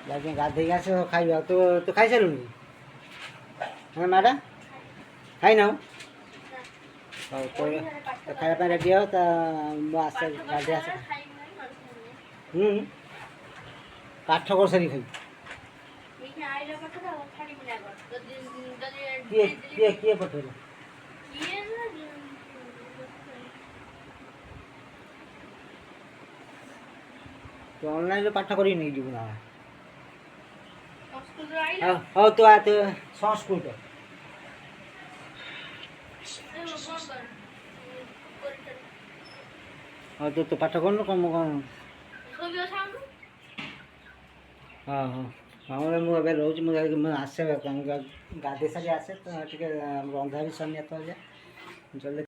जाके गाधे आस खाइबा तो तू खाई सारूनी हाँ माडा खाई ना हौ तो खाଇବା रेडी हो तो आस गाधे आस पाठ कर सारी खाई किए किए पठेला तो ऑनलाइन पाठ कर नहीं जीवन ना हाँ तो आते संस्कृत हाँ तो पाठ कर कम कौन हाँ हाँ हाँ मुझे रोज मुझे आसे गाधे सारी आसे तो टे रंधा भी सरनी तो जल्दी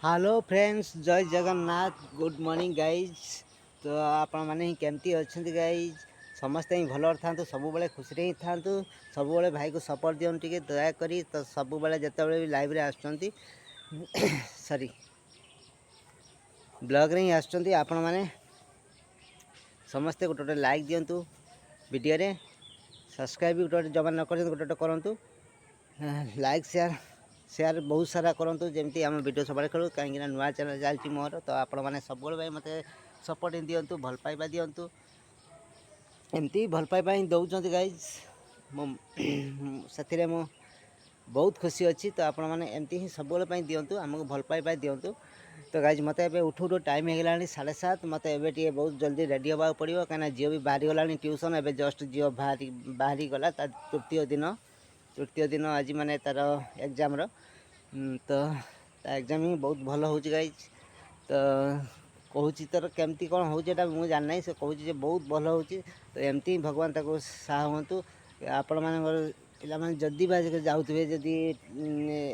हेलो फ्रेंड्स जय जगन्नाथ गुड मॉर्निंग गाइज तो आपण मैंने केमती अच्छा गाइज समस्ते ही भल था सब खुशी ही था सब भाई को सपोर्ट दिवन टे दयाकोरी तो सब जिते भी लाइव आसुँच सॉरी ब्लॉग रे ही आसुँच आपण मैंने समस्ते गोटे गोटे लाइक दिंतु वीडियो रे सब्सक्राइब भी गोटे जमा न कर गोटे करूँ लाइक शेयर बहुत सारा करूँ जमी आम वीडियो सब खेलु कहीं नुआ चैनल चलती मोर तो आपण मैंने सब भाई मत सपोर्ट दिंतु भल पाइबा दिंतु एमती भल पाइबा ही दौरान गाइज से मु बहुत खुशी अच्छी तो आपण मैंने एमती ही सब दिंतु आमको भल पाइबा दिंतु तो गाइज मत उठू टाइम हो गला 7:30 मत ए बहुत जल्दी रेडी होगा पड़ो कहीं झील भी बाहरी गला ट्यूशन एवं जस्ट झील बाहरी गला तृतीय दिन आज माने तार एग्जाम तो एग्जाम ही बहुत भल हो गाइज तो कहूँ तर केमती कौन हो मुझे जानना से कहूँ बहुत भल हो तो एमती भगवान ताको साहु आपण मान पे जदि जाऊे जदि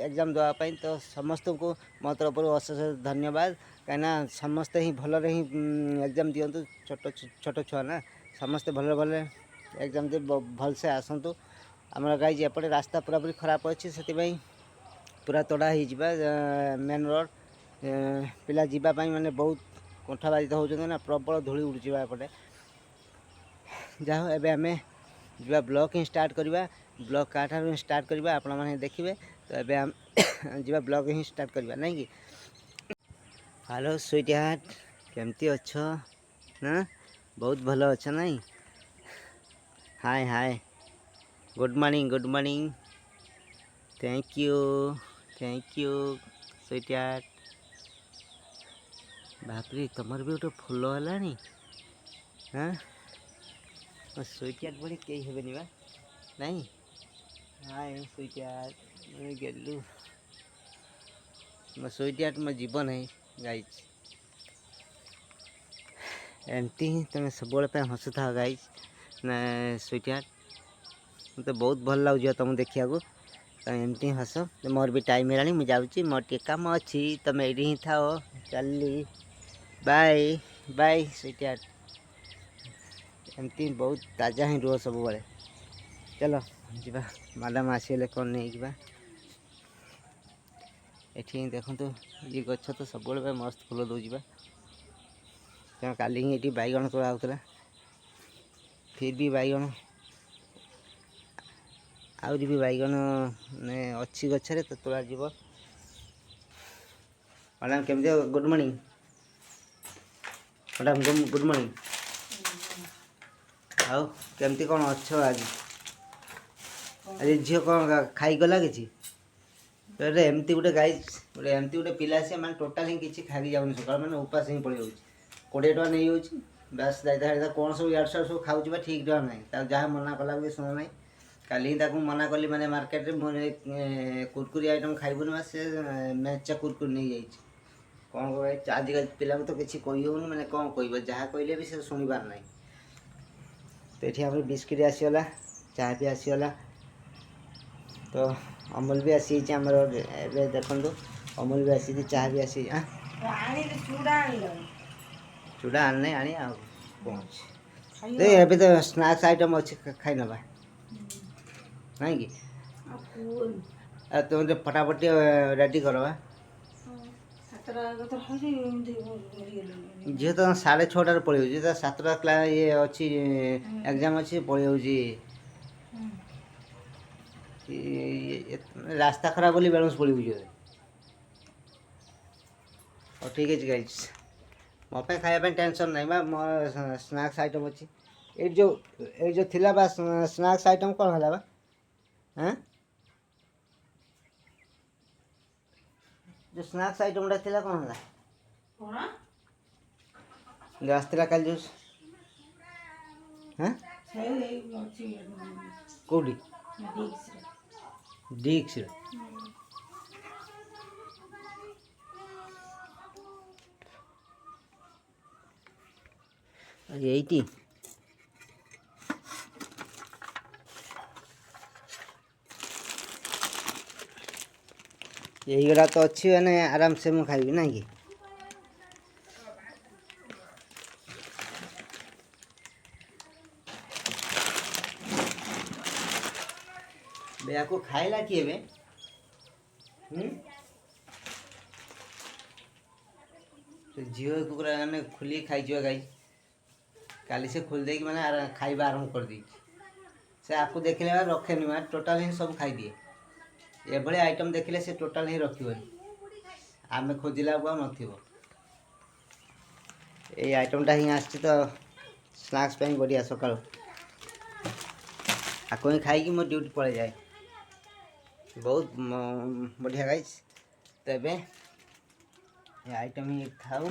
एग्जाम देवाई तो समस्त को मो तरफ अशेष धन्यवाद कहीं समस्ते ही भल ही एग्जाम दिंतु छोट छुआ ना समस्ते भल भल एग्जाम दे भल से आसतु आम गाइज एपटे रास्ता पूरा पूरी खराब अच्छी से पूरा तड़ा हो मेन रोड पिला जीवाई मैंने बहुत कंठा बाधित होती ना प्रबल धूली उड़ूबा एपटे जाओ एवं आम जा ब्लॉग ही स्टार्ट करवा ब्लॉग क्या स्टार्ट करवा आपण मैंने देखिए तो एवं आम जा ब्लॉग ही स्टार्ट करवा नहीं कि हेलो स्वीट हार्ट केमती अच्छ ना बहुत भल अच्छा नहीं hi hi good morning thank you sweetheart बापरे तुमर भी गोटे फूल है हाँ स्वीट हार्ट बड़ी कई हेबे बा नहीं हाय स्वीट हार्ट गेलु मो स्वीट हार्ट मो जीवन है गाइज एमती ही तुम सब हसुथा गाइज ना स्वीट हार्ट मत बहुत भल लगे तुम देखा तो एमती हस मोर भी टाइम है मुझे जाऊँगी मोर टे कम अच्छी तुम ये ही थाओ चलली बाय बाय स्वीट हार्ट एमती बहुत ताजा ही रुह सब बड़े चलो जा मैडम आसले कौन नहीं जा ये देखो ये गच तो सब मस्त फूल दौर क्या काली ही ये बैगण तोड़ा होता फिर भी बैगण आहरी भी बैगण अच्छी गचरे तो तोड़ा जीव मैडम केमती good morning madam good morning आउ केमती कौन अच्छ आज झील कौन खाई गला कि एमती गोटे गाई गोटे एमती गोटे पिला सी मैंने टोटाल ही किसी खाई जाऊनी सका मैंने उपास ही पड़े जाऊँगी 20 टका नहीं जाऊँगी बस जाता कौन सब इड सब खाऊँ ठीक रहा ना जहाँ मना कला भी शुणु ना काली मना कली मैंने मार्केट में कुरकुरी आइटम खाइबुन से मेचा कुरकुरी नहीं जाइए कौन कह आजिकल पिला तो किसी कही हो मैंने कौन कह जहाँ कहले भी से शुणबार ना तो ये आम बिस्किट आसीगला चाय भी आसीगला तो अमूल भी आसी आमर देखो अमूल भी आसी चाय भी आसी चूड़ा आने आनी आ कौन दे अभी तो स्नैक्स आइटम अच्छे खाई नबा नहीं कि तुम फटाफट रेडी करवा झील तो 6:30 पड़े तो 7टा क्लास ये अच्छी एग्जाम अच्छी पड़े रास्ता खराब बोली बैलेंस पड़े और ठीक है गाइस मो पे खाया टेंशन नहीं बा मो स्नैक्स आइटम अच्छी ये जो थिला बा स्नैक्स आइटम कौन है बा हैं जो स्नैक्स आइटम थिला कौन है जो आसला कल जूस हैं कोडी डिक्स यही यहीगुड़ा तो अच्छी मैंने आराम से मुझे खाइबी ना कि बेया को खाइला किए बे झील कुकुरा मैंने खुली खाई गाई काली से खोल दे मैंने खाइबा आरंभ कर दी से आपको देखले रखेनि मैं टोटाल ही सब खाई दिए ये आइटम देखले से टोटाल ही रखिबनी आमे खोजिला बुआ नथिबो ये आइटमटा ही आछि तो स्नैक्स पे बढ़िया सकाळ आको ही खाई मो ड्यूटी पड़े जाए बहुत बढ़िया गाइस तबे ये आइटम ही खाऊ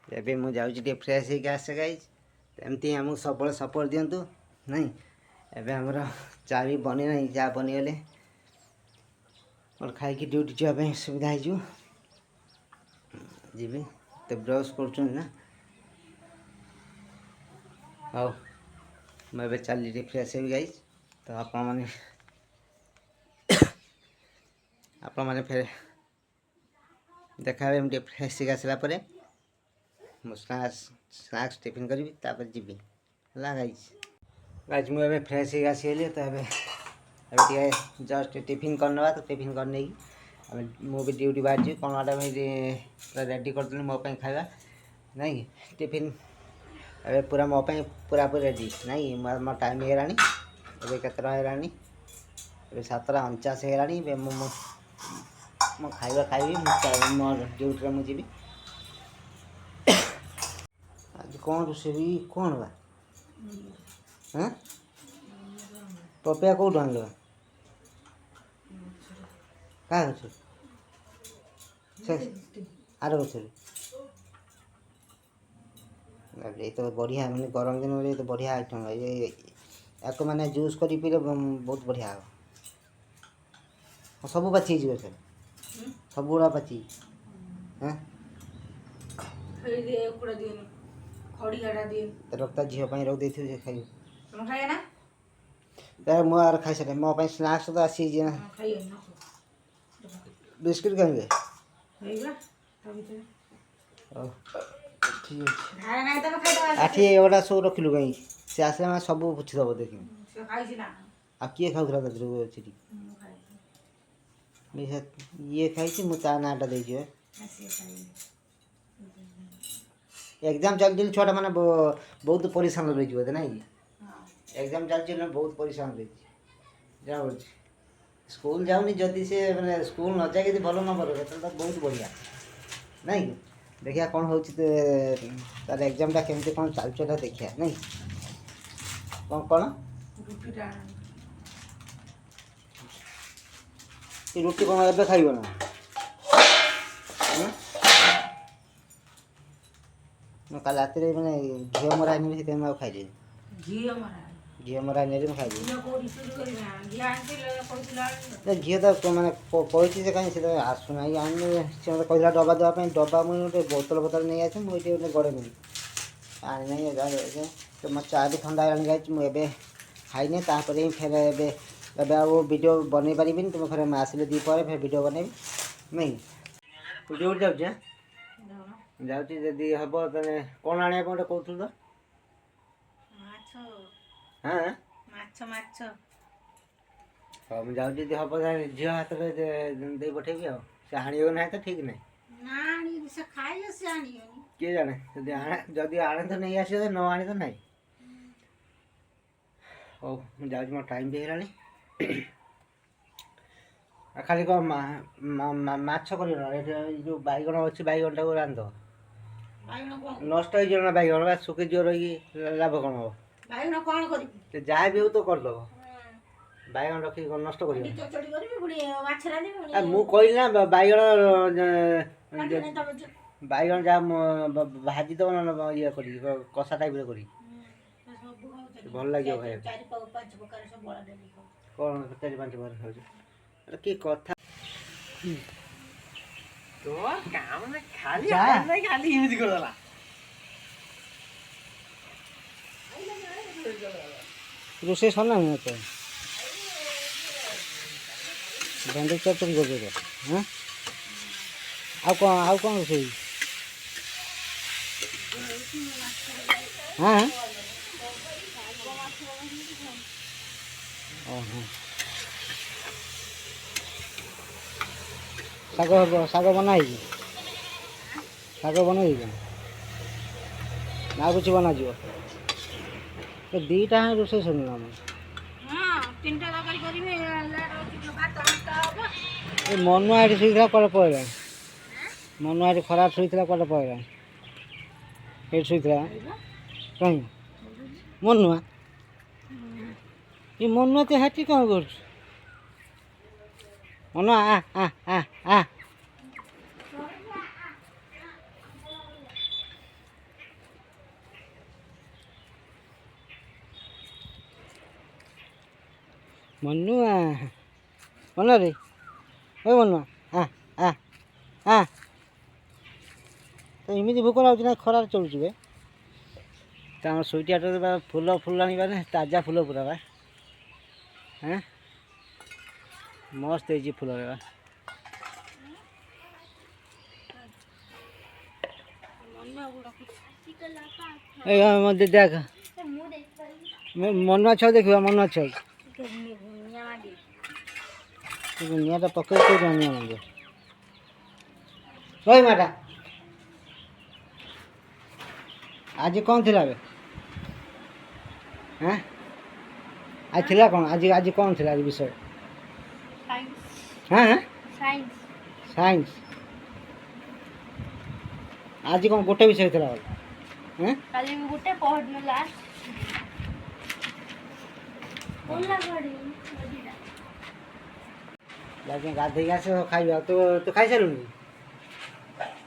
एबे मु जाउछि फ्रेश ही आसे गाइस एमती हमको सब सपोर्ट दिंतु नहीं एबे हमर चा भी बनी नहीं चा बनीगले और खाई ड्यूटी जावाई सुविधा हो जी तो ब्रश कर ना हाँ मैं चली फ्रेश हो गाइस तो आप मैंने फिर देखा एमती फ्रेश हो आसला स्नैक्स टिफिन करी जीवी है गाइस गाइस मुझे फ्रेश हो आसगली तो अभी जस्ट टिफिन करना तो टिफिन करने मुझे ड्यूटी बाहर कौन पूरा रेडी कर मो खाଇବା नहीं टिफिन अबे पूरा मो पूरा पूरा रेडी नहीं मो टाइम है अबे केतरा है अबे 7:49 है मो खाଇବା खाइबी मो ड्यूटी में मुझे आज कौन रोषे कौन बा हाँ पपिया कौट आन क्या गछ आर गछ ये तो बढ़िया मैंने गरम दिन में तो बढ़िया आइटम है ये आपको मैंने जूस कर पीले बहुत बढ़िया हो सब बाची जी सर सब गुड़ा बाची हाँ रखता झील रख दे खाई मो आर खाई सके मो स्नैक्स तो आसी बिस्किट कहेंगे आठी एगोटा सब रखिलु कहीं से आसे मैं सब पुछी दब देख आ किए खाऊला ये खाई मुझे नाटा दे एग्जाम चलती छुआ मैंने बहुत परेशान रही बोधे ना एग्जाम चलती बहुत परेशान रही जा स्कूल जाऊनी जदि से मैंने स्कूल न जाए भल न कर तो बहुत बढ़िया नहीं देखिए कौन हो तार एग्जाम केमती कौन चलता देखिए नहीं कौन कौन रुटी कौन एबे खाइब ना कल रात मैंने झील मरा नहीं खाई झील मरा नहीं खाई झील तो मैंने कही से कहीं आसुना आने से कहला डबा देवाई डबा मुझे बोतल बोतल नहीं आसे मुझे गड़े नहीं आनी नहीं तो मो चा भी ठंडा जाए मुझे खाईनी तापर ही फेर एबे आ वीडियो बन पारि तुम फिर आसिले दीपर फिर वीडियो बनैबी नहीं उठी उठी जाऊँ जाऊँगी जदि हम तेरे कौन आने गोटे कहूँ तो हाँ हाँ मुझे जाऊँ जदि हम झील हाथ में दे पठेबी आ हाणीब ना तो ठीक नहीं किए जाने जदि आने तो नहीं आस न आने तो नहीं हो जाऊँ मो टाइम भी है खाली कौन माछ कर जो बैगण अच्छी बैगण टाक रांध नष्ट हो बैगण बा सुखी जीव रही लाभ कौन हम जहाँ भी हो तो करदेव बैगण रखी नष्ट कर मु कहली ना बैगण बैगण जहाँ भाजी दब ना ये कर कषा टाइप कर भल लगे खाया कौन 4-5 बार खाऊ कि कथा तो काम में खाली खाली यूज कर देला रोसे सरना नहीं तो भेंडी चटनी कर दे हां आउ कौन रोसे हां ओहो शाग बनाई शाग बनई ना कुछ बना जो तो दीटा रोसे सुनना मनुआ ये शुईला कल पड़ा मनुआ ये खराब शुईला कल पड़ा ये शुईला कहीं मनुआ ये मनुआ तो हाथी कौन कर मनुआ आ आ आ आ मनुआ मनुआ रे ओ मनुआ आ आ आ तो इमिति भोक लाଗୁଛି ना खरार चलुଛୁ बे तो आम सुईटियाटे फूल फुलाणी बाने ताजा फूल पूरा बा हाँ मस्त है फूल बा देख मनुआ छो देखा मनुआ छो निया पकड़ रही माटा आज कौन थी बे हाँ आज थी कौन आज कौन थी आज विषय हाँ हाँ साइंस आज कौन गोटे विषय थी हाँ गोटे पहर लास्ट गाधे आस खाई तो तू खाई सारूनी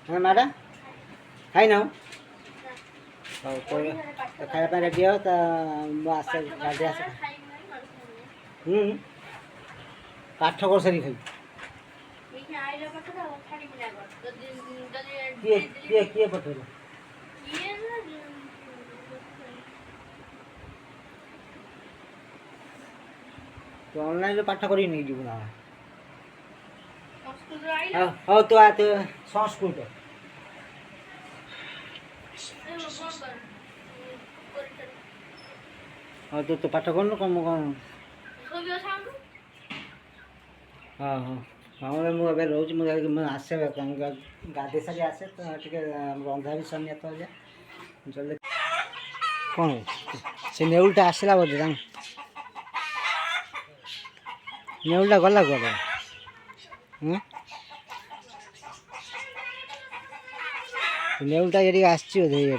हाँ मैडम खाई ना खाया रेडी हो तो आसे गाधे आस पाठ कर सारी खाई किए पठेल तो ऑनलाइन पाठ कर नहीं जीव ना हाँ तो आ तो संस्कृत हाँ तो पाठ कर कौन कौन हाँ हाँ हाँ मुझे रोज मुझे आसे गाधे सारी आसे तो रंधा भी सनी तो जल्दी कौन से नेउलटा आसला बोधे नेउलटा गला कौन नेउलटा ये आसची बोधे ये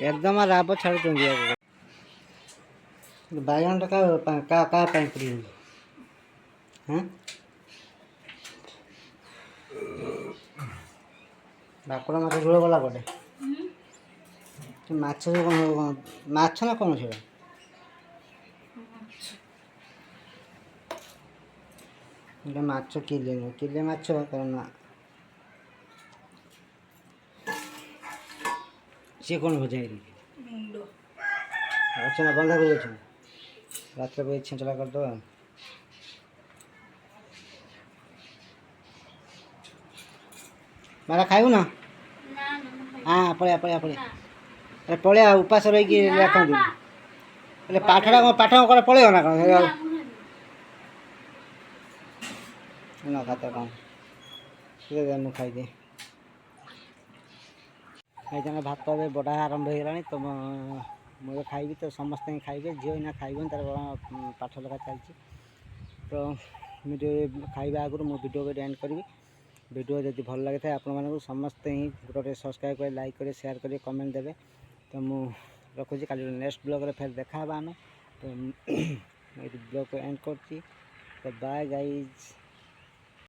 एकदम राब छाड़ बैगन का पड़ी हाँ भाकुड़ माछ झोल गला कटे माछ माछ ना कौन से माछ किले माछ ना सी कौन भजा अच्छा ना बंधा कोबी अच्छा रात को छेचड़ा कर दो मारा खाइबू ना हाँ पड़े पड़े पड़े अरे पड़े उपास रही रखती अरे पाठ कौन पड़े ना कौन ना खाता कौन मुझे खाइदे खाई भात ए बड़ा आरंभ हो तो मुझे खाइबी तो समस्ते खाइबे झील ना खाइबन तार पाठ लगा चलती तो मुझे खाइबा आगु मो वीडियो को एंड करी वीडियो जब भल लगी था आपण समस्ते ही गोटे सब्सक्राइब कर लाइक कर शेयर कर कमेंट देवे तो मुझे रखुची काली नेक्स्ट ब्लॉग रे फिर देखा आम तो ब्लॉग को एंड कर बाय गाइज।